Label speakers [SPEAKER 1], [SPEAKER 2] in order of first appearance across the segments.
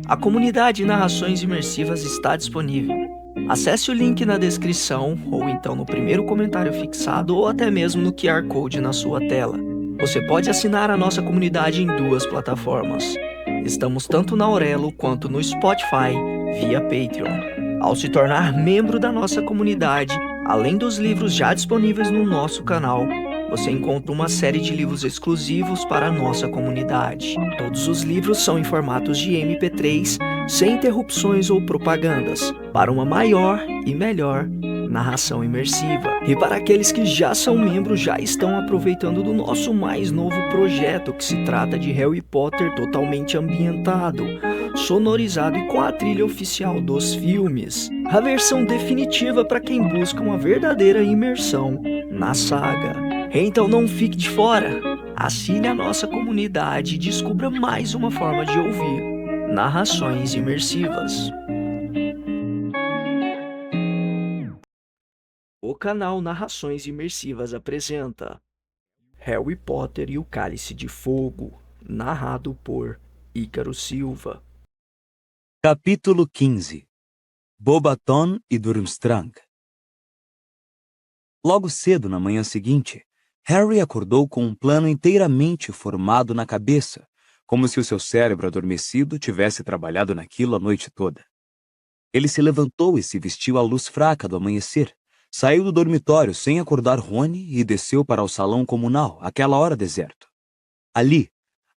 [SPEAKER 1] A comunidade Narrações Imersivas está disponível. Acesse o link na descrição, ou então no primeiro comentário fixado, ou até mesmo no QR Code na sua tela. Você pode assinar a nossa comunidade em duas plataformas. Estamos tanto na Aurelo quanto no Spotify, via Patreon. Ao se tornar membro da nossa comunidade, além dos livros já disponíveis no nosso canal, você encontra uma série de livros exclusivos para a nossa comunidade. Todos os livros são em formatos de MP3, sem interrupções ou propagandas, para uma maior e melhor narração imersiva. E para aqueles que já são membros, já estão aproveitando do nosso mais novo projeto, que se trata de Harry Potter totalmente ambientado, sonorizado e com a trilha oficial dos filmes. A versão definitiva para quem busca uma verdadeira imersão na saga. Então não fique de fora. Assine a nossa comunidade e descubra mais uma forma de ouvir narrações imersivas. O canal Narrações Imersivas apresenta Harry Potter e o Cálice de Fogo, narrado por Ícaro Silva.
[SPEAKER 2] Capítulo 15. Bobaton e Durmstrang. Logo cedo na manhã seguinte, Harry acordou com um plano inteiramente formado na cabeça, como se o seu cérebro adormecido tivesse trabalhado naquilo a noite toda. Ele se levantou e se vestiu à luz fraca do amanhecer, saiu do dormitório sem acordar Rony e desceu para o salão comunal, àquela hora deserto. Ali,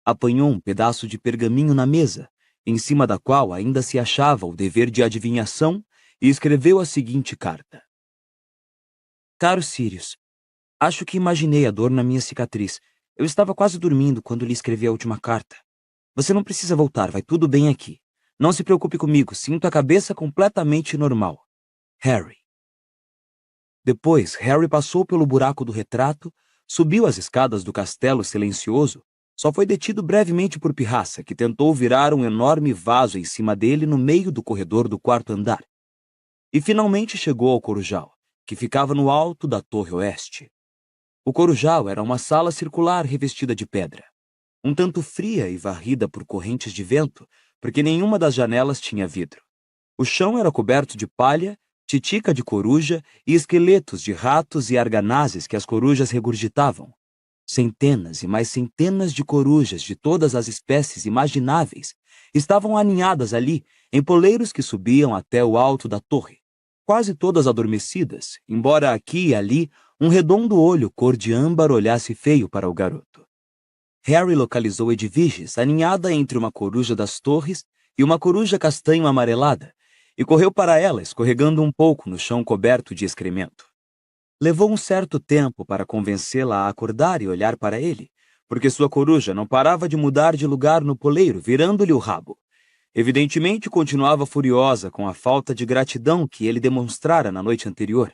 [SPEAKER 2] apanhou um pedaço de pergaminho na mesa, em cima da qual ainda se achava o dever de adivinhação, e escreveu a seguinte carta. Caro Sirius, acho que imaginei a dor na minha cicatriz. Eu estava quase dormindo quando lhe escrevi a última carta. Você não precisa voltar, vai tudo bem aqui. Não se preocupe comigo, sinto a cabeça completamente normal. Harry. Depois, Harry passou pelo buraco do retrato, subiu as escadas do castelo silencioso, só foi detido brevemente por Pirraça, que tentou virar um enorme vaso em cima dele no meio do corredor do quarto andar. E finalmente chegou ao Corujal, que ficava no alto da torre oeste. O Corujal era uma sala circular revestida de pedra, um tanto fria e varrida por correntes de vento, porque nenhuma das janelas tinha vidro. O chão era coberto de palha, titica de coruja e esqueletos de ratos e arganazes que as corujas regurgitavam. Centenas e mais centenas de corujas de todas as espécies imagináveis estavam aninhadas ali, em poleiros que subiam até o alto da torre, quase todas adormecidas, embora aqui e ali um redondo olho cor de âmbar olhasse feio para o garoto. Harry localizou Edviges aninhada entre uma coruja das torres e uma coruja castanho amarelada, e correu para ela, escorregando um pouco no chão coberto de excremento. Levou um certo tempo para convencê-la a acordar e olhar para ele, porque sua coruja não parava de mudar de lugar no poleiro, virando-lhe o rabo. Evidentemente continuava furiosa com a falta de gratidão que ele demonstrara na noite anterior.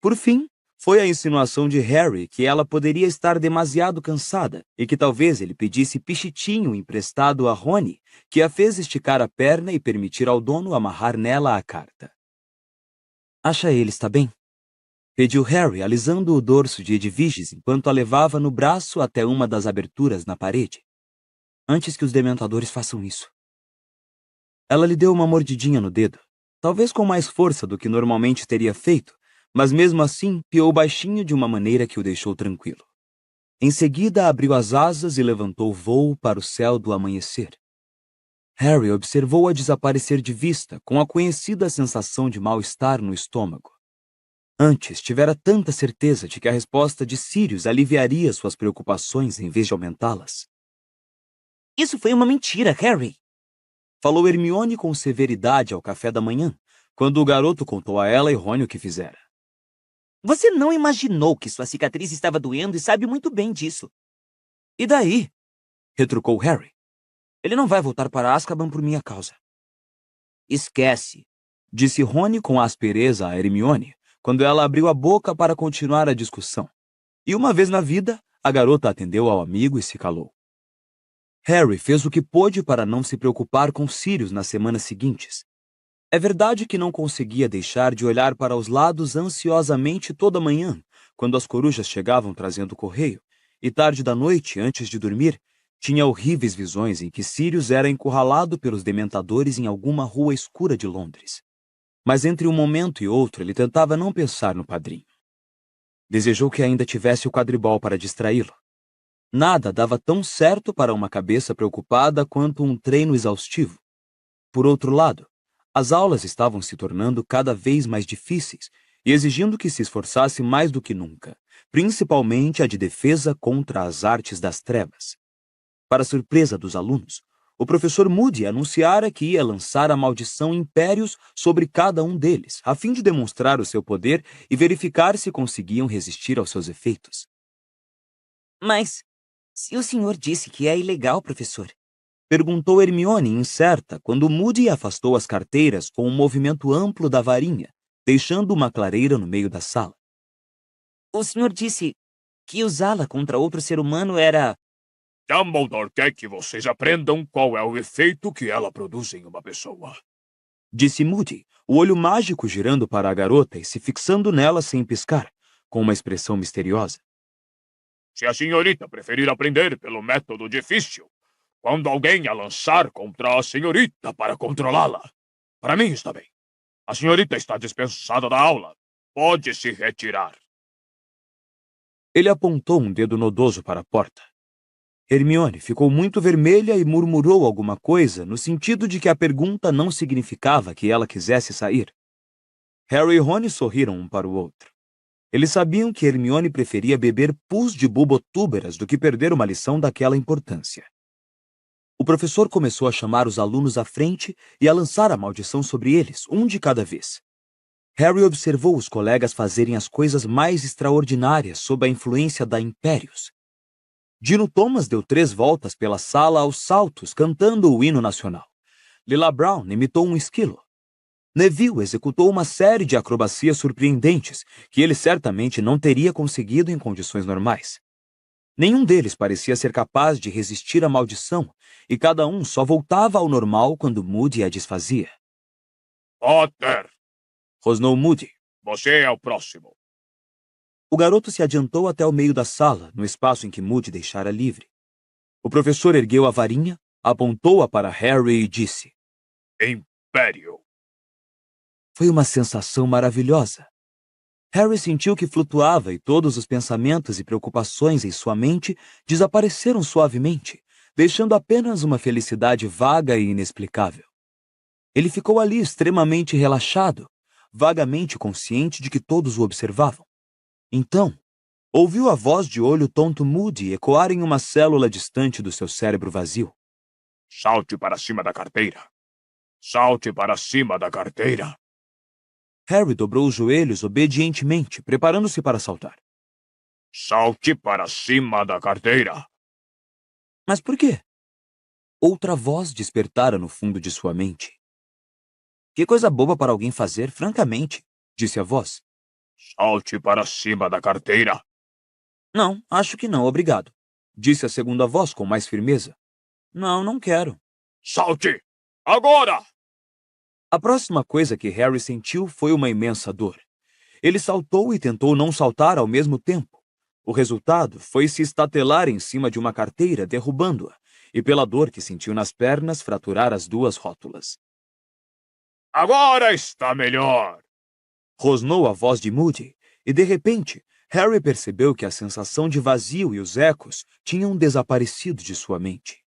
[SPEAKER 2] Por fim, foi a insinuação de Harry que ela poderia estar demasiado cansada e que talvez ele pedisse pichitinho emprestado a Rony, que a fez esticar a perna e permitir ao dono amarrar nela a carta. Acha ele está bem? Pediu Harry, alisando o dorso de Edviges enquanto a levava no braço até uma das aberturas na parede. Antes que os dementadores façam isso. Ela lhe deu uma mordidinha no dedo, talvez com mais força do que normalmente teria feito, mas mesmo assim piou baixinho de uma maneira que o deixou tranquilo. Em seguida abriu as asas e levantou voo para o céu do amanhecer. Harry observou-a desaparecer de vista com a conhecida sensação de mal-estar no estômago. Antes tivera tanta certeza de que a resposta de Sirius aliviaria suas preocupações em vez de aumentá-las. Isso foi uma mentira, Harry! Falou Hermione com severidade ao café da manhã, quando o garoto contou a ela e Rony o que fizera. Você não imaginou que sua cicatriz estava doendo e sabe muito bem disso. E daí? Retrucou Harry. Ele não vai voltar para Azkaban por minha causa. Esquece, disse Rony com aspereza a Hermione, quando ela abriu a boca para continuar a discussão. E uma vez na vida, a garota atendeu ao amigo e se calou. Harry fez o que pôde para não se preocupar com Sirius nas semanas seguintes. É verdade que não conseguia deixar de olhar para os lados ansiosamente toda manhã, quando as corujas chegavam trazendo correio, e tarde da noite, antes de dormir, Tinha horríveis visões em que Sirius era encurralado pelos dementadores em alguma rua escura de Londres. Mas entre um momento e outro ele tentava não pensar no padrinho. Desejou que ainda tivesse o quadribol para distraí-lo. Nada dava tão certo para uma cabeça preocupada quanto um treino exaustivo. Por outro lado, as aulas estavam se tornando cada vez mais difíceis e exigindo que se esforçasse mais do que nunca, principalmente a de defesa contra as artes das trevas. Para surpresa dos alunos, o professor Moody anunciara que ia lançar a maldição Impérios sobre cada um deles, a fim de demonstrar o seu poder e verificar se conseguiam resistir aos seus efeitos.
[SPEAKER 3] Mas, se o senhor disse que é ilegal, professor,
[SPEAKER 2] Perguntou Hermione, incerta, quando Moody afastou as carteiras com um movimento amplo da varinha, deixando uma clareira no meio da sala.
[SPEAKER 3] o senhor disse que usá-la contra outro ser humano era...
[SPEAKER 4] Dumbledore quer que vocês aprendam qual é o efeito que ela produz em uma pessoa.
[SPEAKER 2] Disse Moody, o olho mágico girando para a garota e se fixando nela sem piscar, com uma expressão misteriosa.
[SPEAKER 4] Se a senhorita preferir aprender pelo método difícil, quando alguém a lançar contra a senhorita para controlá-la, para mim está bem. A senhorita está dispensada da aula. Pode se retirar.
[SPEAKER 2] Ele apontou um dedo nodoso para a porta. Hermione ficou muito vermelha e murmurou alguma coisa no sentido de que a pergunta não significava que ela quisesse sair. Harry e Rony sorriram um para o outro. Eles sabiam que Hermione preferia beber pus de bubotúberas do que perder uma lição daquela importância. O professor começou a chamar os alunos à frente e a lançar a maldição sobre eles, um de cada vez. Harry observou os colegas fazerem as coisas mais extraordinárias sob a influência da Impérios. Dino Thomas deu 3 voltas pela sala aos saltos, cantando o hino nacional. Lila Brown imitou um esquilo. Neville executou uma série de acrobacias surpreendentes que ele certamente não teria conseguido em condições normais. Nenhum deles parecia ser capaz de resistir à maldição, e cada um só voltava ao normal quando Moody a desfazia.
[SPEAKER 4] Potter,
[SPEAKER 2] Rosnou Moody.
[SPEAKER 4] você é o próximo.
[SPEAKER 2] O garoto se adiantou até o meio da sala, no espaço em que Moody deixara livre. O professor ergueu a varinha, apontou-a para Harry e disse:
[SPEAKER 4] Império.
[SPEAKER 2] Foi uma sensação maravilhosa. Harry sentiu que flutuava e todos os pensamentos e preocupações em sua mente desapareceram suavemente, deixando apenas uma felicidade vaga e inexplicável. Ele ficou ali extremamente relaxado, vagamente consciente de que todos o observavam. Então, ouviu a voz de olho tonto Moody ecoar em uma célula distante do seu cérebro vazio.
[SPEAKER 4] Salte para cima da carteira. Salte para cima da carteira.
[SPEAKER 2] Harry dobrou os joelhos obedientemente, preparando-se para saltar.
[SPEAKER 4] Salte para cima da carteira.
[SPEAKER 2] Mas por quê? Outra voz despertara no fundo de sua mente. Que coisa boba para alguém fazer, francamente, disse a voz.
[SPEAKER 4] Salte para cima da carteira.
[SPEAKER 2] Não, acho que não, obrigado, disse a segunda voz com mais firmeza. Não, não quero.
[SPEAKER 4] Salte! Agora!
[SPEAKER 2] A próxima coisa que Harry sentiu foi uma imensa dor. Ele saltou e tentou não saltar ao mesmo tempo. O resultado foi se estatelar em cima de uma carteira, derrubando-a, e pela dor que sentiu nas pernas, fraturar as 2 rótulas.
[SPEAKER 4] Agora está melhor!
[SPEAKER 2] Rosnou a voz de Moody, e de repente, Harry percebeu que a sensação de vazio e os ecos tinham desaparecido de sua mente.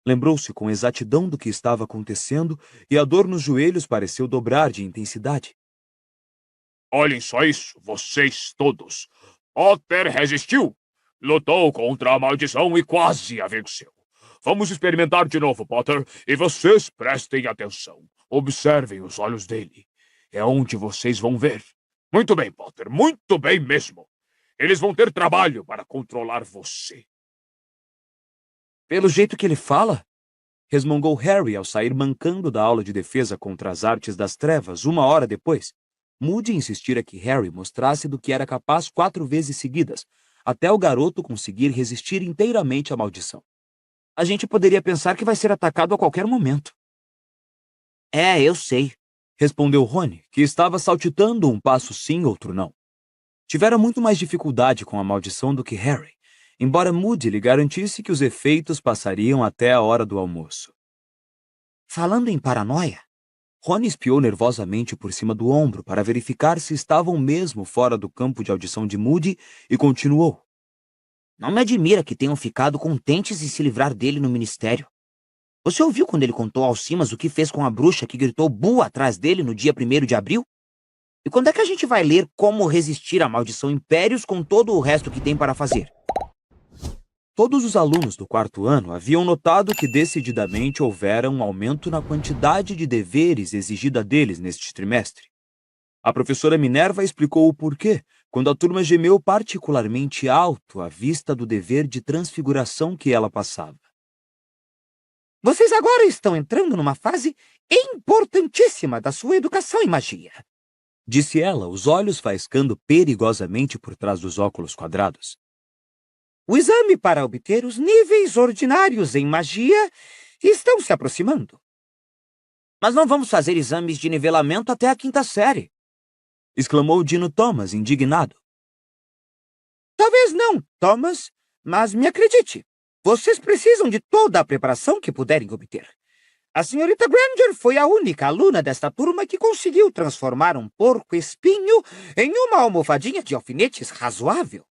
[SPEAKER 2] Lembrou-se com exatidão do que estava acontecendo e a dor nos joelhos pareceu dobrar de intensidade.
[SPEAKER 4] Olhem só isso, vocês todos. Potter resistiu. Lutou contra a maldição e quase a venceu. Vamos experimentar de novo, Potter, e vocês prestem atenção. Observem os olhos dele. É onde vocês vão ver. Muito bem, Potter, muito bem mesmo. Eles vão ter trabalho para controlar você.
[SPEAKER 2] Pelo jeito que ele fala, resmungou Harry ao sair mancando da aula de defesa contra as artes das trevas 1 hora depois. Moody insistira que Harry mostrasse do que era capaz 4 vezes seguidas, até o garoto conseguir resistir inteiramente à maldição. A gente poderia pensar que vai ser atacado a qualquer momento.
[SPEAKER 3] É, eu sei,
[SPEAKER 2] Respondeu Rony, que estava saltitando um passo sim, outro não. Tivera muito mais dificuldade com a maldição do que Harry, embora Moody lhe garantisse que os efeitos passariam até a hora do almoço.
[SPEAKER 3] Falando em paranoia,
[SPEAKER 2] Rony espiou nervosamente por cima do ombro para verificar se estavam mesmo fora do campo de audição de Moody e continuou.
[SPEAKER 3] não me admira que tenham ficado contentes em se livrar dele no ministério. Você ouviu quando ele contou aos Simas o que fez com a bruxa que gritou "Bu" atrás dele no dia 1º de abril? E quando é que a gente vai ler Como Resistir à Maldição Impérios com todo o resto que tem para fazer?
[SPEAKER 2] Todos os alunos do 4º ano haviam notado que decididamente houvera um aumento na quantidade de deveres exigida deles neste trimestre. A professora Minerva explicou o porquê, quando a turma gemeu particularmente alto à vista do dever de transfiguração que ela passava.
[SPEAKER 3] Vocês agora estão entrando numa fase importantíssima da sua educação em magia,
[SPEAKER 2] disse ela, os olhos faiscando perigosamente por trás dos óculos quadrados.
[SPEAKER 3] O exame para obter os níveis ordinários em magia estão se aproximando. Mas não vamos fazer exames de nivelamento até a 5ª série,
[SPEAKER 2] exclamou Dino Thomas, indignado.
[SPEAKER 3] Talvez não, Thomas, mas me acredite, vocês precisam de toda a preparação que puderem obter. A senhorita Granger foi a única aluna desta turma que conseguiu transformar um porco-espinho em uma almofadinha de alfinetes razoável.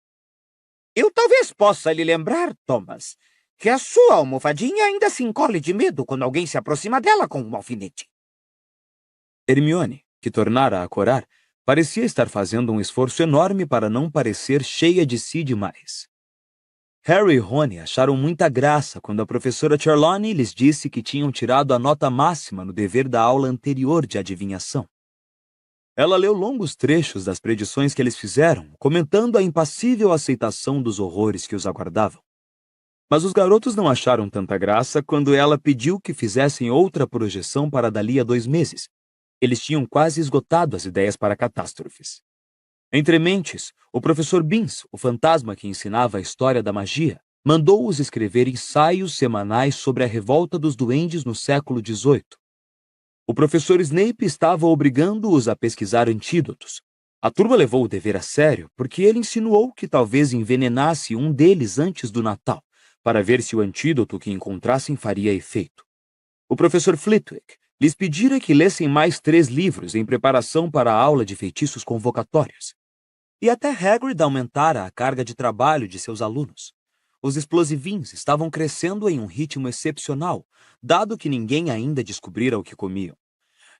[SPEAKER 3] Eu talvez possa lhe lembrar, Thomas, que a sua almofadinha ainda se encolhe de medo quando alguém se aproxima dela com um alfinete.
[SPEAKER 2] Hermione, que tornara a corar, parecia estar fazendo um esforço enorme para não parecer cheia de si demais. Harry e Rony acharam muita graça quando a professora Trelawney lhes disse que tinham tirado a nota máxima no dever da aula anterior de adivinhação. Ela leu longos trechos das predições que eles fizeram, comentando a impassível aceitação dos horrores que os aguardavam. Mas os garotos não acharam tanta graça quando ela pediu que fizessem outra projeção para dali a 2 meses. Eles tinham quase esgotado as ideias para catástrofes. Entre mentes, o professor Binns, o fantasma que ensinava a história da magia, mandou-os escrever ensaios semanais sobre a revolta dos duendes no século XVIII. O professor Snape estava obrigando-os a pesquisar antídotos. A turma levou o dever a sério porque ele insinuou que talvez envenenasse um deles antes do Natal, para ver se o antídoto que encontrassem faria efeito. O professor Flitwick lhes pedira que lessem mais 3 livros em preparação para a aula de feitiços convocatórios. E até Hagrid aumentara a carga de trabalho de seus alunos. Os explosivins estavam crescendo em um ritmo excepcional, dado que ninguém ainda descobrira o que comiam.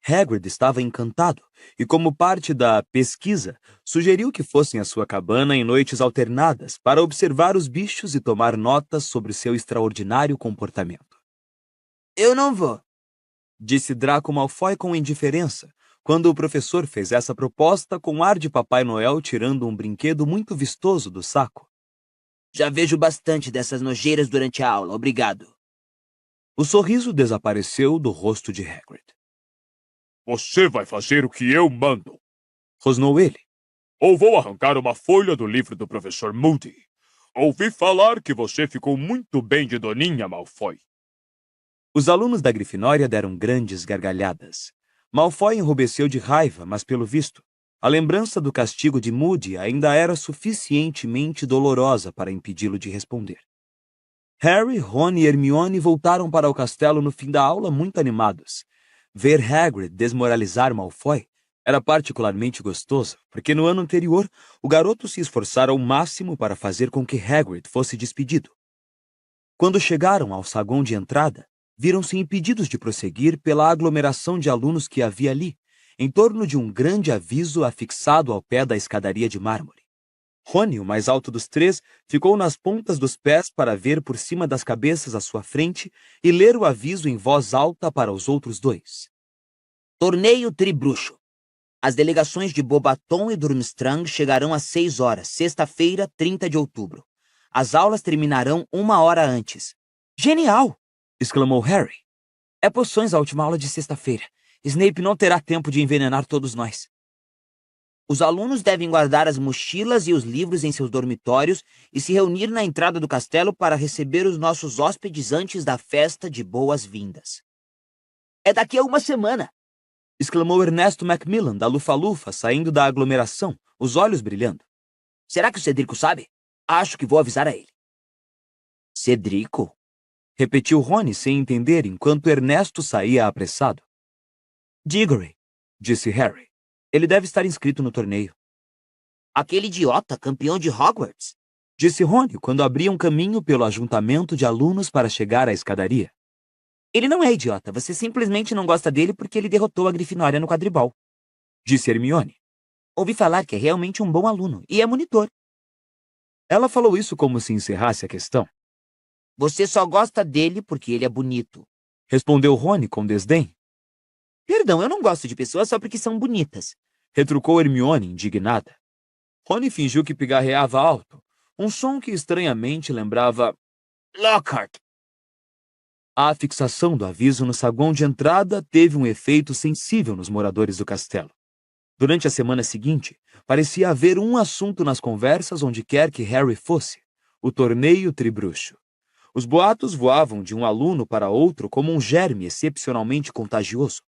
[SPEAKER 2] Hagrid estava encantado e, como parte da pesquisa, sugeriu que fossem à sua cabana em noites alternadas para observar os bichos e tomar notas sobre seu extraordinário comportamento.
[SPEAKER 3] Eu não vou,
[SPEAKER 2] disse Draco Malfoy com indiferença, quando o professor fez essa proposta com ar de Papai Noel tirando um brinquedo muito vistoso do saco.
[SPEAKER 3] Já vejo bastante dessas nojeiras durante a aula, obrigado.
[SPEAKER 2] O sorriso desapareceu do rosto de Hagrid.
[SPEAKER 4] Você vai fazer o que eu mando,
[SPEAKER 2] rosnou ele.
[SPEAKER 4] Ou vou arrancar uma folha do livro do professor Moody. Ouvi falar que você ficou muito bem de Doninha Malfoy.
[SPEAKER 2] Os alunos da Grifinória deram grandes gargalhadas. Malfoy enrubesceu de raiva, mas pelo visto, a lembrança do castigo de Moody ainda era suficientemente dolorosa para impedi-lo de responder. Harry, Ron e Hermione voltaram para o castelo no fim da aula muito animados. Ver Hagrid desmoralizar Malfoy era particularmente gostoso, porque no ano anterior o garoto se esforçara ao máximo para fazer com que Hagrid fosse despedido. Quando chegaram ao saguão de entrada, viram-se impedidos de prosseguir pela aglomeração de alunos que havia ali, em torno de um grande aviso afixado ao pé da escadaria de mármore. Rony, o mais alto dos 3, ficou nas pontas dos pés para ver por cima das cabeças à sua frente e ler o aviso em voz alta para os outros 2.
[SPEAKER 3] Torneio Tribruxo. As delegações de Bobaton e Durmstrang chegarão às 6 horas, sexta-feira, 30 de outubro. As aulas terminarão 1 hora antes. Genial!
[SPEAKER 2] Exclamou Harry.
[SPEAKER 3] É poções a última aula de sexta-feira. Snape não terá tempo de envenenar todos nós. Os alunos devem guardar as mochilas e os livros em seus dormitórios e se reunir na entrada do castelo para receber os nossos hóspedes antes da festa de boas-vindas. É daqui a 1 semana!
[SPEAKER 2] Exclamou Ernesto Macmillan da Lufa-Lufa, saindo da aglomeração, os olhos brilhando.
[SPEAKER 3] Será que o Cedrico sabe? Acho que vou avisar a ele. Cedrico?
[SPEAKER 2] Repetiu Rony sem entender enquanto Ernesto saía apressado. Diggory, disse Harry. Ele deve estar inscrito no torneio.
[SPEAKER 3] Aquele idiota campeão de Hogwarts?
[SPEAKER 2] Disse Rony quando abria um caminho pelo ajuntamento de alunos para chegar à escadaria.
[SPEAKER 3] Ele não é idiota, você simplesmente não gosta dele porque ele derrotou a Grifinória no quadribol.
[SPEAKER 2] Disse Hermione.
[SPEAKER 3] Ouvi falar que é realmente um bom aluno e é monitor.
[SPEAKER 2] Ela falou isso como se encerrasse a questão.
[SPEAKER 3] Você só gosta dele porque ele é bonito.
[SPEAKER 2] Respondeu Rony com desdém.
[SPEAKER 3] Perdão, eu não gosto de pessoas só porque são bonitas.
[SPEAKER 2] Retrucou Hermione indignada. Rony fingiu que pigarreava alto, um som que estranhamente lembrava Lockhart. A fixação do aviso no saguão de entrada teve um efeito sensível nos moradores do castelo. Durante a semana seguinte, parecia haver um assunto nas conversas onde quer que Harry fosse: o torneio tribruxo. Os boatos voavam de um aluno para outro como um germe excepcionalmente contagioso.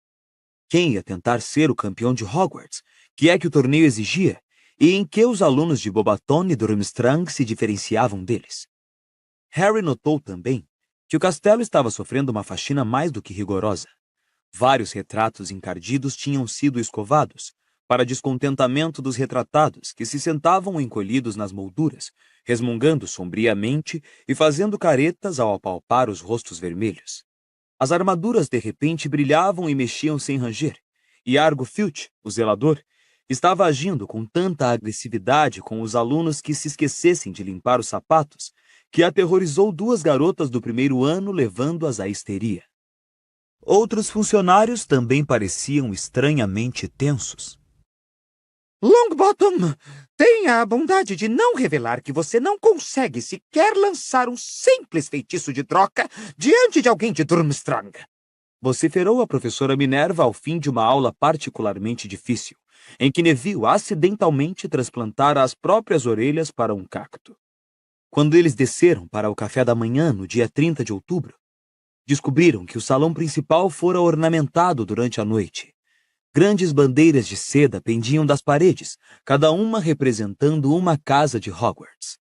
[SPEAKER 2] Quem ia tentar ser o campeão de Hogwarts? Que é que o torneio exigia? E em que os alunos de Beauxbatons e Durmstrang se diferenciavam deles? Harry notou também que o castelo estava sofrendo uma faxina mais do que rigorosa. Vários retratos encardidos tinham sido escovados, para descontentamento dos retratados, que se sentavam encolhidos nas molduras, resmungando sombriamente e fazendo caretas ao apalpar os rostos vermelhos. As armaduras de repente brilhavam e mexiam sem ranger, e Argo Filch, o zelador, estava agindo com tanta agressividade com os alunos que se esquecessem de limpar os sapatos, que aterrorizou 2 garotas do primeiro ano, levando-as à histeria. Outros funcionários também pareciam estranhamente tensos.
[SPEAKER 3] Longbottom, tenha a bondade de não revelar que você não consegue sequer lançar um simples feitiço de troca diante de alguém de Durmstrang.
[SPEAKER 2] Vociferou a professora Minerva ao fim de uma aula particularmente difícil, em que Neville acidentalmente transplantara as próprias orelhas para um cacto. Quando eles desceram para o café da manhã no dia 30 de outubro, descobriram que o salão principal fora ornamentado durante a noite. Grandes bandeiras de seda pendiam das paredes, cada uma representando uma casa de Hogwarts.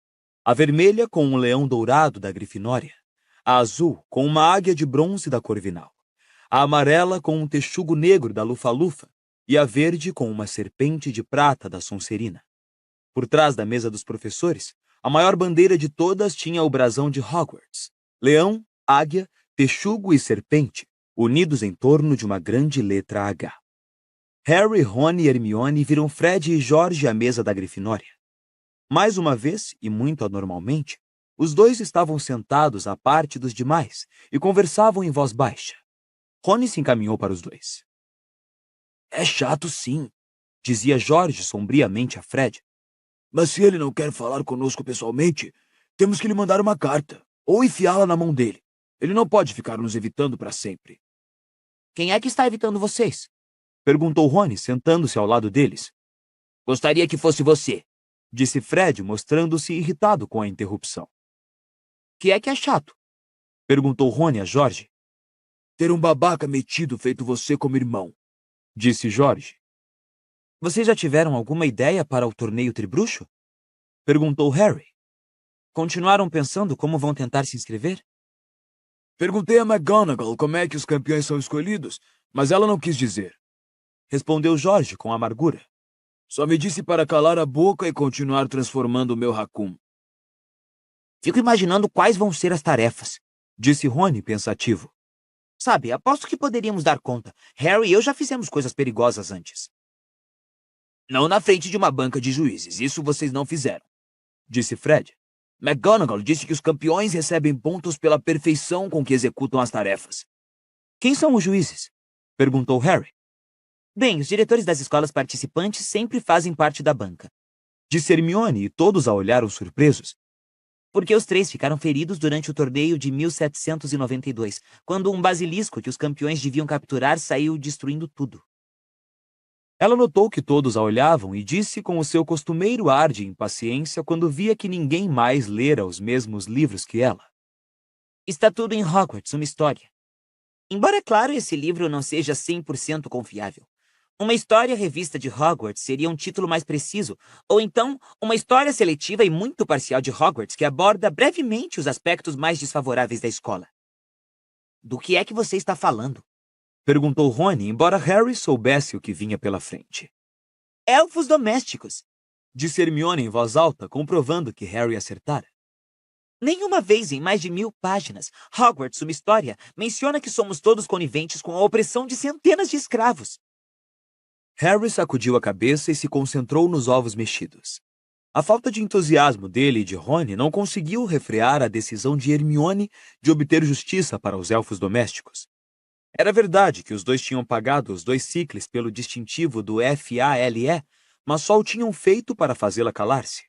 [SPEAKER 2] A vermelha com um leão dourado da Grifinória, a azul com uma águia de bronze da Corvinal, a amarela com um texugo negro da Lufa-Lufa e a verde com uma serpente de prata da Sonserina. Por trás da mesa dos professores, a maior bandeira de todas tinha o brasão de Hogwarts: leão, águia, texugo e serpente, unidos em torno de uma grande letra H. Harry, Rony e Hermione viram Fred e George à mesa da Grifinória. Mais uma vez, e muito anormalmente, os dois estavam sentados à parte dos demais e conversavam em voz baixa. Rony se encaminhou para os dois. É chato, sim, dizia George sombriamente a Fred. Mas se ele não quer falar conosco pessoalmente, temos que lhe mandar uma carta, ou enfiá-la na mão dele. Ele não pode ficar nos evitando para sempre.
[SPEAKER 3] Quem é que está evitando vocês?
[SPEAKER 2] Perguntou Rony, sentando-se ao lado deles.
[SPEAKER 3] Gostaria que fosse você,
[SPEAKER 2] disse Fred, mostrando-se irritado com a interrupção.
[SPEAKER 3] Que é chato?
[SPEAKER 2] Perguntou Rony a George.
[SPEAKER 4] Ter um babaca metido feito você como irmão,
[SPEAKER 2] disse George. Vocês já tiveram alguma ideia para o torneio tribruxo? Perguntou Harry. Continuaram pensando como vão tentar se inscrever?
[SPEAKER 4] Perguntei a McGonagall como é que os campeões são escolhidos, mas ela não quis dizer.
[SPEAKER 2] Respondeu George com amargura.
[SPEAKER 4] Só me disse para calar a boca e continuar transformando o meu raccoon.
[SPEAKER 3] Fico imaginando quais vão ser as tarefas,
[SPEAKER 2] disse Rony pensativo.
[SPEAKER 3] Sabe, aposto que poderíamos dar conta. Harry e eu já fizemos coisas perigosas antes.
[SPEAKER 4] Não na frente de uma banca de juízes, isso vocês não fizeram,
[SPEAKER 2] disse Fred.
[SPEAKER 4] McGonagall disse que os campeões recebem pontos pela perfeição com que executam as tarefas.
[SPEAKER 2] Quem são os juízes? Perguntou Harry.
[SPEAKER 3] Bem, os diretores das escolas participantes sempre fazem parte da banca,
[SPEAKER 2] disse Hermione, e todos a olharam surpresos.
[SPEAKER 3] Porque os 3 ficaram feridos durante o torneio de 1792, quando um basilisco que os campeões deviam capturar saiu destruindo tudo.
[SPEAKER 2] Ela notou que todos a olhavam e disse com o seu costumeiro ar de impaciência quando via que ninguém mais lera os mesmos livros que ela.
[SPEAKER 3] Está tudo em Hogwarts, uma história. Embora, é claro, esse livro não seja 100% confiável. Uma história revista de Hogwarts seria um título mais preciso, ou então uma história seletiva e muito parcial de Hogwarts que aborda brevemente os aspectos mais desfavoráveis da escola. Do que é que você está falando?
[SPEAKER 2] Perguntou Rony, embora Harry soubesse o que vinha pela frente.
[SPEAKER 3] Elfos domésticos.
[SPEAKER 2] Disse Hermione em voz alta, comprovando que Harry acertara.
[SPEAKER 3] Nenhuma vez em mais de 1000 páginas, Hogwarts, uma história, menciona que somos todos coniventes com a opressão de centenas de escravos.
[SPEAKER 2] Harry sacudiu a cabeça e se concentrou nos ovos mexidos. A falta de entusiasmo dele e de Rony não conseguiu refrear a decisão de Hermione de obter justiça para os elfos domésticos. Era verdade que os dois tinham pagado os 2 ciclos pelo distintivo do FALE, mas só o tinham feito para fazê-la calar-se.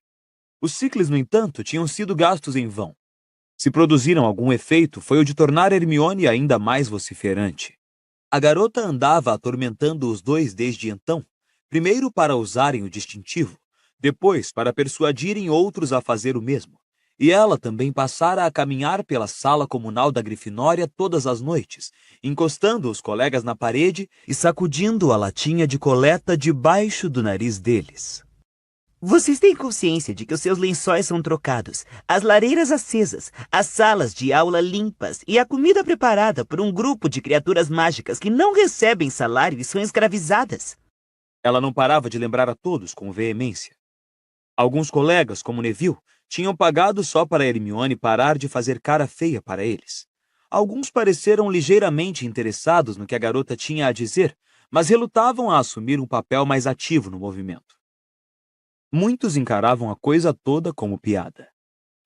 [SPEAKER 2] Os ciclos, no entanto, tinham sido gastos em vão. Se produziram algum efeito, foi o de tornar Hermione ainda mais vociferante. A garota andava atormentando os dois desde então, primeiro para usarem o distintivo, depois para persuadirem outros a fazer o mesmo. E ela também passara a caminhar pela sala comunal da Grifinória todas as noites, encostando os colegas na parede e sacudindo a latinha de coleta debaixo do nariz deles.
[SPEAKER 3] Vocês têm consciência de que os seus lençóis são trocados, as lareiras acesas, as salas de aula limpas e a comida preparada por um grupo de criaturas mágicas que não recebem salário e são escravizadas?
[SPEAKER 2] Ela não parava de lembrar a todos com veemência. Alguns colegas, como Neville, tinham pagado só para Hermione parar de fazer cara feia para eles. Alguns pareceram ligeiramente interessados no que a garota tinha a dizer, mas relutavam a assumir um papel mais ativo no movimento. Muitos encaravam a coisa toda como piada.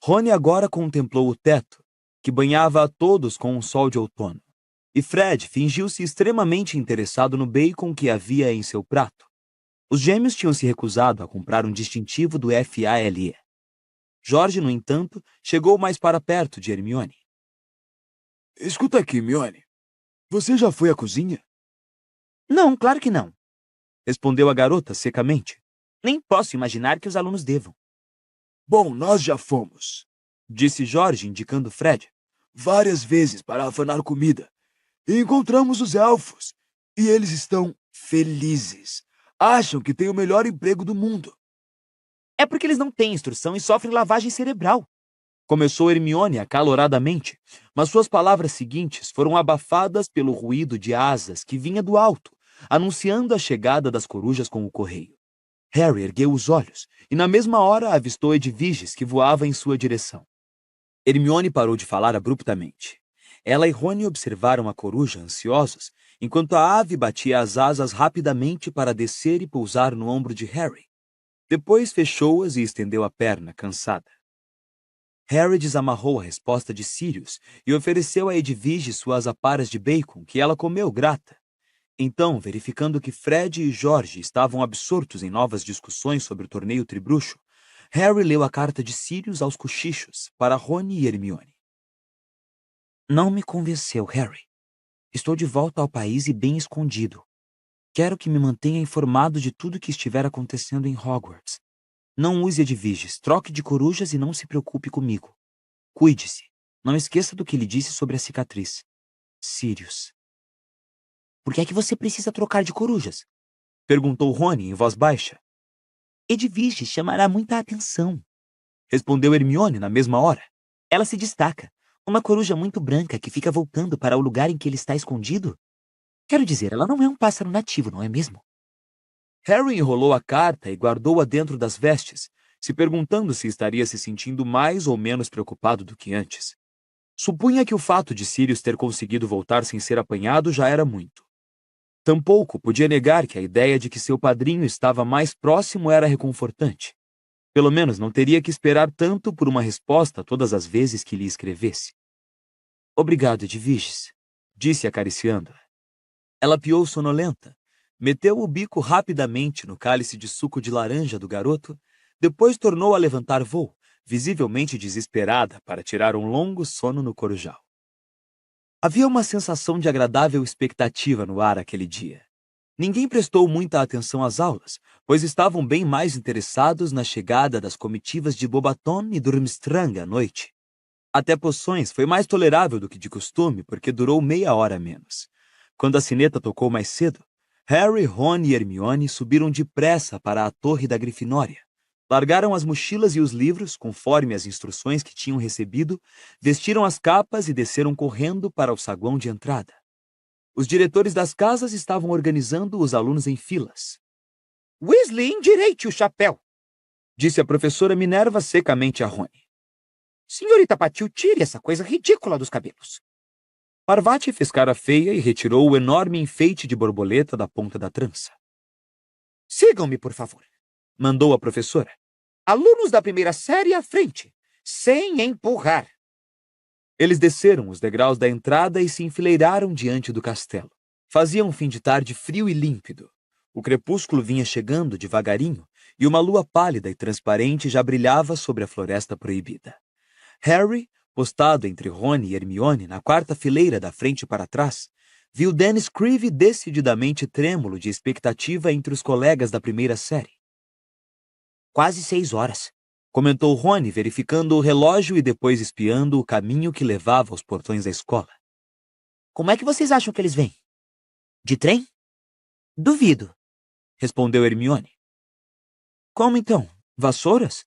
[SPEAKER 2] Rony agora contemplou o teto, que banhava a todos com um sol de outono, e Fred fingiu-se extremamente interessado no bacon que havia em seu prato. Os gêmeos tinham se recusado a comprar um distintivo do FALE. Jorge, no entanto, chegou mais para perto de Hermione.
[SPEAKER 4] Escuta aqui, Hermione. Você já foi à cozinha?
[SPEAKER 3] Não, claro que não.
[SPEAKER 2] Respondeu a garota secamente.
[SPEAKER 3] Nem posso imaginar que os alunos devam.
[SPEAKER 4] Bom, nós já fomos,
[SPEAKER 2] disse Jorge, indicando Fred.
[SPEAKER 4] Várias vezes para afanar comida. E encontramos os elfos. E eles estão felizes. Acham que têm o melhor emprego do mundo.
[SPEAKER 3] É porque eles não têm instrução e sofrem lavagem cerebral.
[SPEAKER 2] Começou Hermione acaloradamente, mas suas palavras seguintes foram abafadas pelo ruído de asas que vinha do alto, anunciando a chegada das corujas com o correio. Harry ergueu os olhos e na mesma hora avistou Edviges que voava em sua direção. Hermione parou de falar abruptamente. Ela e Rony observaram a coruja ansiosos, enquanto a ave batia as asas rapidamente para descer e pousar no ombro de Harry. Depois fechou-as e estendeu a perna, cansada. Harry desamarrou a resposta de Sirius e ofereceu a Edviges suas aparas de bacon, que ela comeu grata. Então, verificando que Fred e George estavam absortos em novas discussões sobre o torneio tribruxo, Harry leu a carta de Sirius aos cochichos para Rony e Hermione. Não me convenceu, Harry. Estou de volta ao país e bem escondido. Quero que me mantenha informado de tudo que estiver acontecendo em Hogwarts. Não use Edviges, troque de corujas e não se preocupe comigo. Cuide-se. Não esqueça do que lhe disse sobre a cicatriz. Sirius. Por que é que você precisa trocar de corujas? Perguntou Rony em voz baixa. Edviges chamará muita atenção. Respondeu Hermione na mesma hora. Ela se destaca. Uma coruja muito branca que fica voltando para o lugar em que ele está escondido. Quero dizer, ela não é um pássaro nativo, não é mesmo? Harry enrolou a carta e guardou-a dentro das vestes, se perguntando se estaria se sentindo mais ou menos preocupado do que antes. Supunha que o fato de Sirius ter conseguido voltar sem ser apanhado já era muito. Tampouco podia negar que a ideia de que seu padrinho estava mais próximo era reconfortante. Pelo menos não teria que esperar tanto por uma resposta todas as vezes que lhe escrevesse. Obrigado, Edviges, disse acariciando-a. Ela piou sonolenta, meteu o bico rapidamente no cálice de suco de laranja do garoto, depois tornou a levantar voo, visivelmente desesperada para tirar um longo sono no corujal. Havia uma sensação de agradável expectativa no ar aquele dia. Ninguém prestou muita atenção às aulas, pois estavam bem mais interessados na chegada das comitivas de Bobaton e Durmstrang à noite. Até poções foi mais tolerável do que de costume, porque durou meia hora a menos. Quando a sineta tocou mais cedo, Harry, Ron e Hermione subiram depressa para a torre da Grifinória. Largaram as mochilas e os livros, conforme as instruções que tinham recebido, vestiram as capas e desceram correndo para o saguão de entrada. Os diretores das casas estavam organizando os alunos em filas.
[SPEAKER 3] Weasley, endireite o chapéu,
[SPEAKER 2] Disse a professora Minerva secamente a Rony.
[SPEAKER 3] Senhorita Patil, tire essa coisa ridícula dos cabelos.
[SPEAKER 2] Parvati fez cara feia e retirou o enorme enfeite de borboleta da ponta da trança.
[SPEAKER 3] Sigam-me, por favor.
[SPEAKER 2] Mandou a professora.
[SPEAKER 3] Alunos da primeira série à frente, sem empurrar.
[SPEAKER 2] Eles desceram os degraus da entrada e se enfileiraram diante do castelo. Fazia um fim de tarde frio e límpido. O crepúsculo vinha chegando devagarinho e uma lua pálida e transparente já brilhava sobre a floresta proibida. Harry, postado entre Rony e Hermione na quarta fileira da frente para trás, viu Dennis Creevy decididamente trêmulo de expectativa entre os colegas da primeira série.
[SPEAKER 3] Quase 6 horas.
[SPEAKER 2] Comentou Rony, verificando o relógio e depois espiando o caminho que levava aos portões da escola.
[SPEAKER 3] Como é que vocês acham que eles vêm? De trem? Duvido,
[SPEAKER 2] respondeu Hermione. Como então? Vassouras?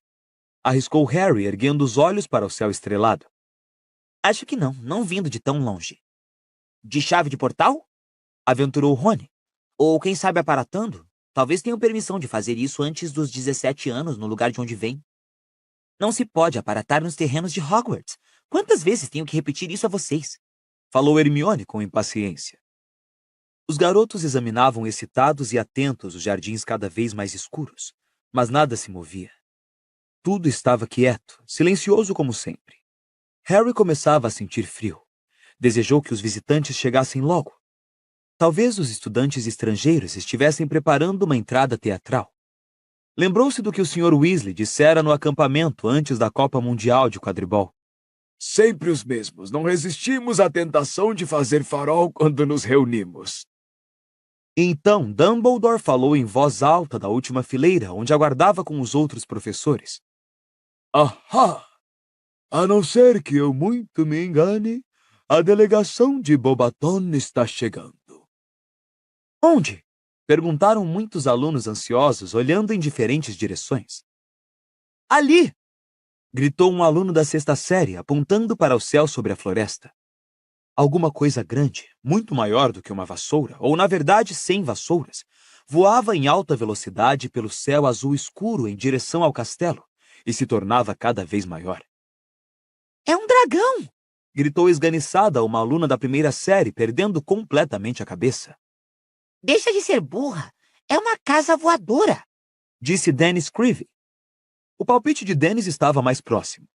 [SPEAKER 2] Arriscou Harry, erguendo os olhos para o céu estrelado.
[SPEAKER 3] Acho que não vindo de tão longe. De chave de portal? Aventurou Rony. Ou quem sabe aparatando? Talvez tenham permissão de fazer isso antes dos 17 anos no lugar de onde vem. Não se pode aparatar nos terrenos de Hogwarts. Quantas vezes tenho que repetir isso a vocês?
[SPEAKER 2] Falou Hermione com impaciência. Os garotos examinavam excitados e atentos os jardins cada vez mais escuros, mas nada se movia. Tudo estava quieto, silencioso como sempre. Harry começava a sentir frio. Desejou que os visitantes chegassem logo. Talvez os estudantes estrangeiros estivessem preparando uma entrada teatral. Lembrou-se do que o Sr. Weasley dissera no acampamento antes da Copa Mundial de Quadribol.
[SPEAKER 4] Sempre os mesmos. Não resistimos à tentação de fazer farol quando nos reunimos.
[SPEAKER 2] Então Dumbledore falou em voz alta da última fileira, onde aguardava com os outros professores.
[SPEAKER 4] Ahá! A não ser que eu muito me engane, a delegação de Bobaton está chegando.
[SPEAKER 2] Onde? Perguntaram muitos alunos ansiosos, olhando em diferentes direções.
[SPEAKER 3] Ali!
[SPEAKER 2] Gritou um aluno da sexta série, apontando para o céu sobre a floresta. Alguma coisa grande, muito maior do que uma vassoura, ou na verdade 100 vassouras, voava em alta velocidade pelo céu azul escuro em direção ao castelo e se tornava cada vez maior.
[SPEAKER 3] É um dragão!
[SPEAKER 2] Gritou esganiçada uma aluna da primeira série, perdendo completamente a cabeça.
[SPEAKER 3] Deixa de ser burra! É uma casa voadora!
[SPEAKER 2] Disse Dennis Creevy. O palpite de Dennis estava mais próximo.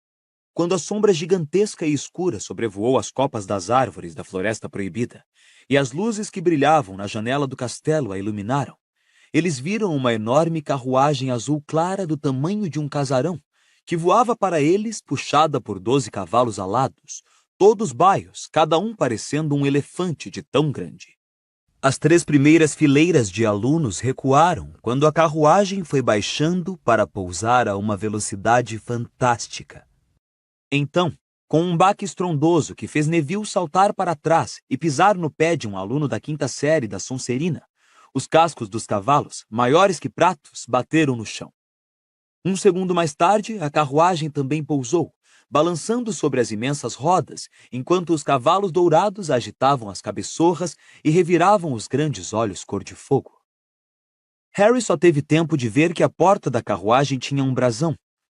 [SPEAKER 2] Quando a sombra gigantesca e escura sobrevoou as copas das árvores da floresta proibida e as luzes que brilhavam na janela do castelo a iluminaram, eles viram uma enorme carruagem azul clara do tamanho de um casarão que voava para eles puxada por 12 cavalos alados, todos baios, cada um parecendo um elefante de tão grande. As 3 primeiras fileiras de alunos recuaram quando a carruagem foi baixando para pousar a uma velocidade fantástica. Então, com um baque estrondoso que fez Neville saltar para trás e pisar no pé de um aluno da 5ª série da Sonserina, os cascos dos cavalos, maiores que pratos, bateram no chão. Um segundo mais tarde, a carruagem também pousou, balançando sobre as imensas rodas, enquanto os cavalos dourados agitavam as cabeçorras e reviravam os grandes olhos cor-de-fogo. Harry só teve tempo de ver que a porta da carruagem tinha um brasão,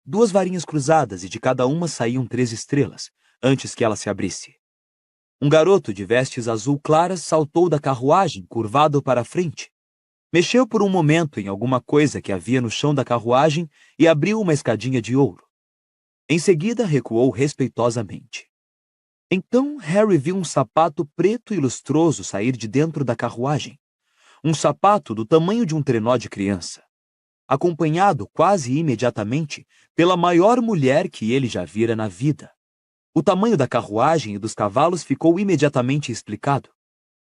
[SPEAKER 2] 2 varinhas cruzadas e de cada uma saíam 3 estrelas, antes que ela se abrisse. Um garoto de vestes azul claras saltou da carruagem, curvado para a frente. Mexeu por um momento em alguma coisa que havia no chão da carruagem e abriu uma escadinha de ouro. Em seguida, recuou respeitosamente. Então, Harry viu um sapato preto e lustroso sair de dentro da carruagem. Um sapato do tamanho de um trenó de criança, acompanhado quase imediatamente pela maior mulher que ele já vira na vida. O tamanho da carruagem e dos cavalos ficou imediatamente explicado.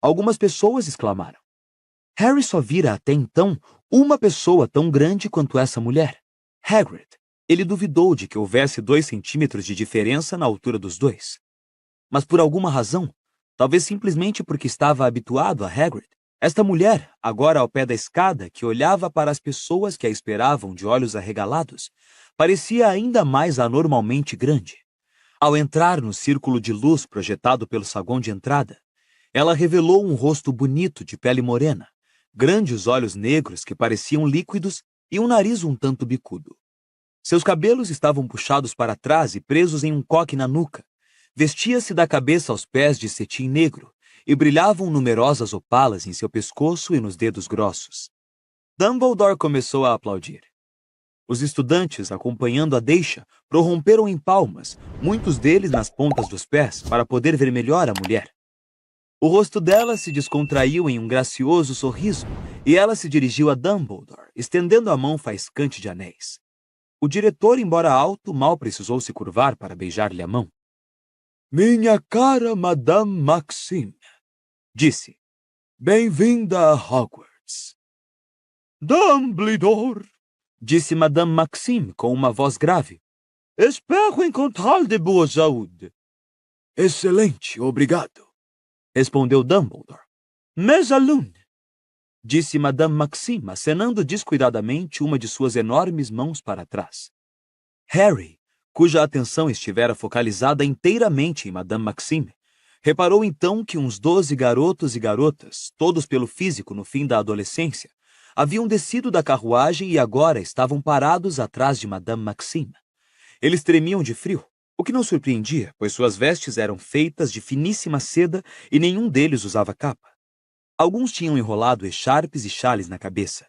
[SPEAKER 2] Algumas pessoas exclamaram. Harry só vira até então uma pessoa tão grande quanto essa mulher, Hagrid. Ele duvidou de que houvesse 2 centímetros de diferença na altura dos dois. Mas por alguma razão, talvez simplesmente porque estava habituado a Hagrid, Esta mulher, agora ao pé da escada, que olhava para as pessoas que a esperavam de olhos arregalados, parecia ainda mais anormalmente grande. Ao entrar no círculo de luz projetado pelo saguão de entrada, ela revelou um rosto bonito de pele morena, grandes olhos negros que pareciam líquidos e um nariz um tanto bicudo. Seus cabelos estavam puxados para trás e presos em um coque na nuca. Vestia-se da cabeça aos pés de cetim negro e brilhavam numerosas opalas em seu pescoço e nos dedos grossos. Dumbledore começou a aplaudir. Os estudantes, acompanhando a deixa, prorromperam em palmas, muitos deles nas pontas dos pés, para poder ver melhor a mulher. O rosto dela se descontraiu em um gracioso sorriso e ela se dirigiu a Dumbledore, estendendo a mão faiscante de anéis. O diretor, embora alto, mal precisou se curvar para beijar-lhe a mão. Minha cara Madame Maxime, disse. Bem-vinda a Hogwarts. Dumbledore, disse Madame Maxime com uma voz grave. Espero encontrá-lo de boa saúde. Excelente, obrigado, respondeu Dumbledore. Mes alunos, disse Madame Maxime, acenando descuidadamente uma de suas enormes mãos para trás. Harry, cuja atenção estivera focalizada inteiramente em Madame Maxime, reparou então que uns 12 garotos e garotas, todos pelo físico no fim da adolescência, haviam descido da carruagem e agora estavam parados atrás de Madame Maxime. Eles tremiam de frio, o que não surpreendia, pois suas vestes eram feitas de finíssima seda e nenhum deles usava capa. Alguns tinham enrolado echarpes e chales na cabeça.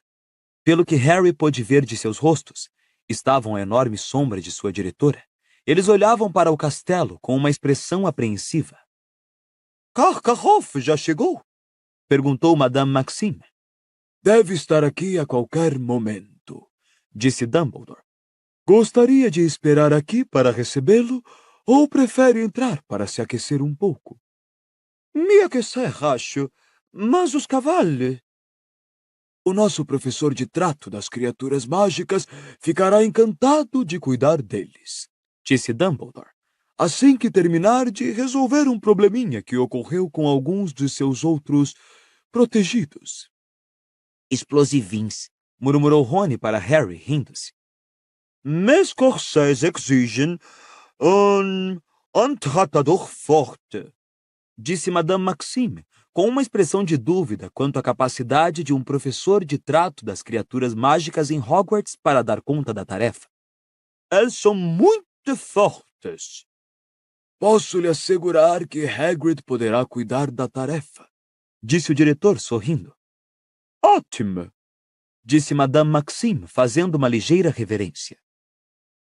[SPEAKER 2] Pelo que Harry pôde ver de seus rostos, estavam à enorme sombra de sua diretora. Eles olhavam para o castelo com uma expressão apreensiva. Karkaroff já chegou? Perguntou Madame Maxime. Deve estar aqui a qualquer momento, disse Dumbledore. Gostaria de esperar aqui para recebê-lo ou prefere entrar para se aquecer um pouco? Me aquecer, acho, mas os cavalos... O nosso professor de trato das criaturas mágicas ficará encantado de cuidar deles, disse Dumbledore, assim que terminar de resolver um probleminha que ocorreu com alguns de seus outros protegidos. Explosivins, murmurou Rony para Harry, rindo-se. Mes corcéis exigem um tratador forte, disse Madame Maxime, com uma expressão de dúvida quanto à capacidade de um professor de trato das criaturas mágicas em Hogwarts para dar conta da tarefa. Eles são muito fortes. Posso lhe assegurar que Hagrid poderá cuidar da tarefa, disse o diretor, sorrindo. Ótimo, disse Madame Maxime, fazendo uma ligeira reverência.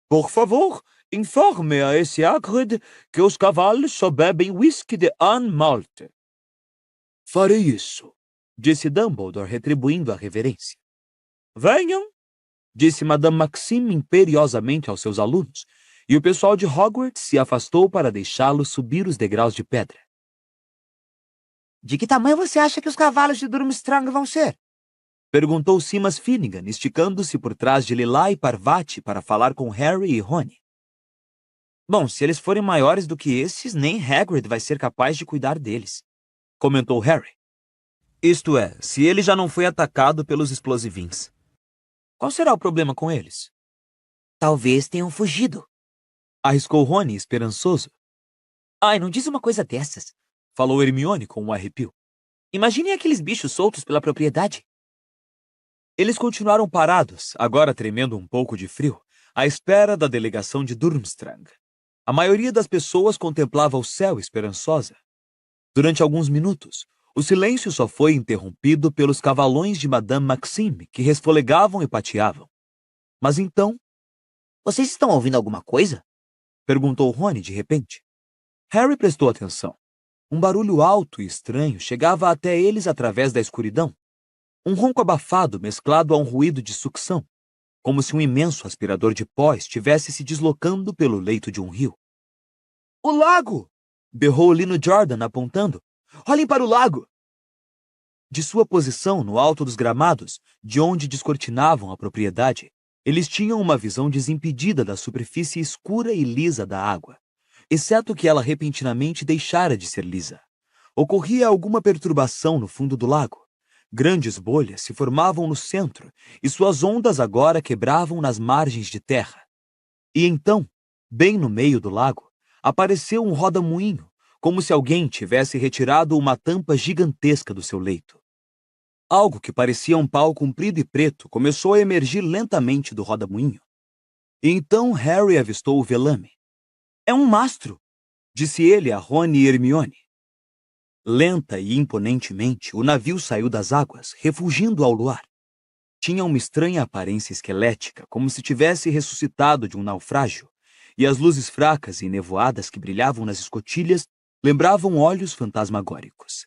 [SPEAKER 2] Por favor, informe a esse Hagrid que os cavalos só bebem whisky de Anne Malte. Farei isso, disse Dumbledore, retribuindo a reverência. Venham, disse Madame Maxime imperiosamente aos seus alunos, e o pessoal de Hogwarts se afastou para deixá-lo subir os degraus de pedra. De que tamanho você acha que os cavalos de Durmstrang vão ser? Perguntou Seamus Finnegan, esticando-se por trás de Lila e Parvati para falar com Harry e Rony. Bom, se eles forem maiores do que esses, nem Hagrid vai ser capaz de cuidar deles, comentou Harry. Isto é, se ele já não foi atacado pelos explosivins. Qual será o problema com eles? Talvez tenham fugido, arriscou Rony, esperançoso. Ai, não diz uma coisa dessas, falou Hermione com um arrepio. Imaginem aqueles bichos soltos pela propriedade. Eles continuaram parados, agora tremendo um pouco de frio, à espera da delegação de Durmstrang. A maioria das pessoas contemplava o céu esperançosa. Durante alguns minutos, o silêncio só foi interrompido pelos cavalões de Madame Maxime, que resfolegavam e pateavam. Mas então... Vocês estão ouvindo alguma coisa? Perguntou Rony de repente. Harry prestou atenção. Um barulho alto e estranho chegava até eles através da escuridão. Um ronco abafado mesclado a um ruído de sucção, como se um imenso aspirador de pó estivesse se deslocando pelo leito de um rio. O lago! Berrou Lino Jordan apontando. Olhem para o lago! De sua posição no alto dos gramados, de onde descortinavam a propriedade, eles tinham uma visão desimpedida da superfície escura e lisa da água, exceto que ela repentinamente deixara de ser lisa. Ocorria alguma perturbação no fundo do lago, Grandes bolhas se formavam no centro e suas ondas agora quebravam nas margens de terra. E então, bem no meio do lago, apareceu um roda-moinho, como se alguém tivesse retirado uma tampa gigantesca do seu leito. Algo que parecia um pau comprido e preto começou a emergir lentamente do roda-moinho. E então Harry avistou o velame. "É um mastro", disse ele a Rony e Hermione. Lenta e imponentemente, o navio saiu das águas, refugindo ao luar. Tinha uma estranha aparência esquelética, como se tivesse ressuscitado de um naufrágio, e as luzes fracas e nevoadas que brilhavam nas escotilhas lembravam olhos fantasmagóricos.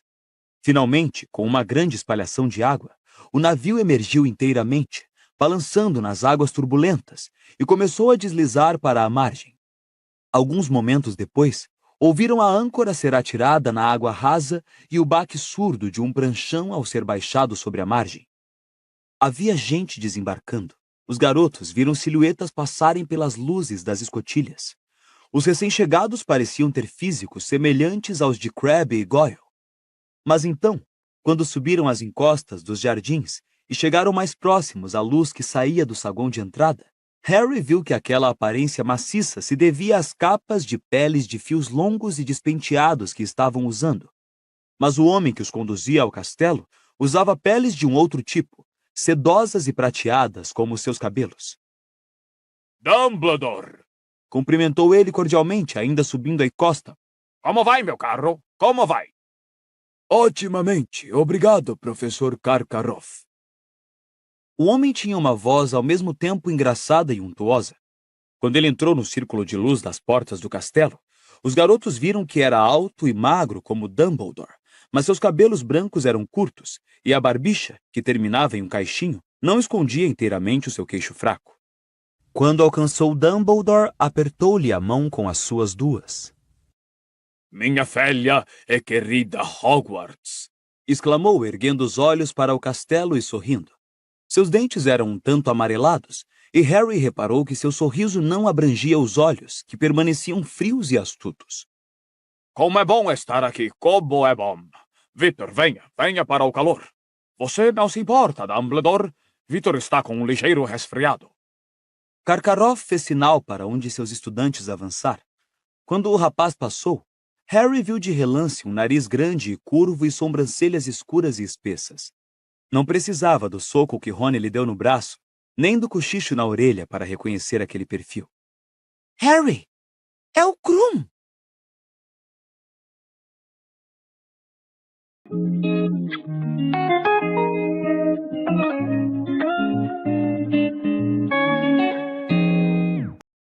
[SPEAKER 2] Finalmente, com uma grande espalhação de água, o navio emergiu inteiramente, balançando nas águas turbulentas, e começou a deslizar para a margem. Alguns momentos depois, ouviram a âncora ser atirada na água rasa e o baque surdo de um pranchão ao ser baixado sobre a margem. Havia gente desembarcando. Os garotos viram silhuetas passarem pelas luzes das escotilhas. Os recém-chegados pareciam ter físicos semelhantes aos de Crabbe e Goyle. Mas então, quando subiram as encostas dos jardins e chegaram mais próximos à luz que saía do saguão de entrada, Harry viu que aquela aparência maciça se devia às capas de peles de fios longos e despenteados que estavam usando. Mas o homem que os conduzia ao castelo usava peles de um outro tipo, sedosas e prateadas como seus cabelos.
[SPEAKER 4] Dumbledore!
[SPEAKER 2] Cumprimentou ele cordialmente, ainda subindo a encosta.
[SPEAKER 4] Como vai, meu carro? Como vai?
[SPEAKER 2] Otimamente, obrigado, professor Karkaroff. O homem tinha uma voz ao mesmo tempo engraçada e untuosa. Quando ele entrou no círculo de luz das portas do castelo, os garotos viram que era alto e magro como Dumbledore, mas seus cabelos brancos eram curtos e a barbicha, que terminava em um caixinho, não escondia inteiramente o seu queixo fraco. Quando alcançou Dumbledore, apertou-lhe a mão com as suas duas.
[SPEAKER 4] Minha velha e querida Hogwarts!
[SPEAKER 2] Exclamou, erguendo os olhos para o castelo e sorrindo. Seus dentes eram um tanto amarelados, e Harry reparou que seu sorriso não abrangia os olhos, que permaneciam frios e astutos.
[SPEAKER 4] Como é bom estar aqui, como é bom! Victor, venha para o calor. Você não se importa, Dumbledore? Victor está com um ligeiro resfriado.
[SPEAKER 2] Karkaroff fez sinal para um de seus estudantes avançar. Quando o rapaz passou, Harry viu de relance um nariz grande e curvo e sobrancelhas escuras e espessas. Não precisava do soco que Rony lhe deu no braço, nem do cochicho na orelha para reconhecer aquele perfil.
[SPEAKER 3] Harry, é o Krum!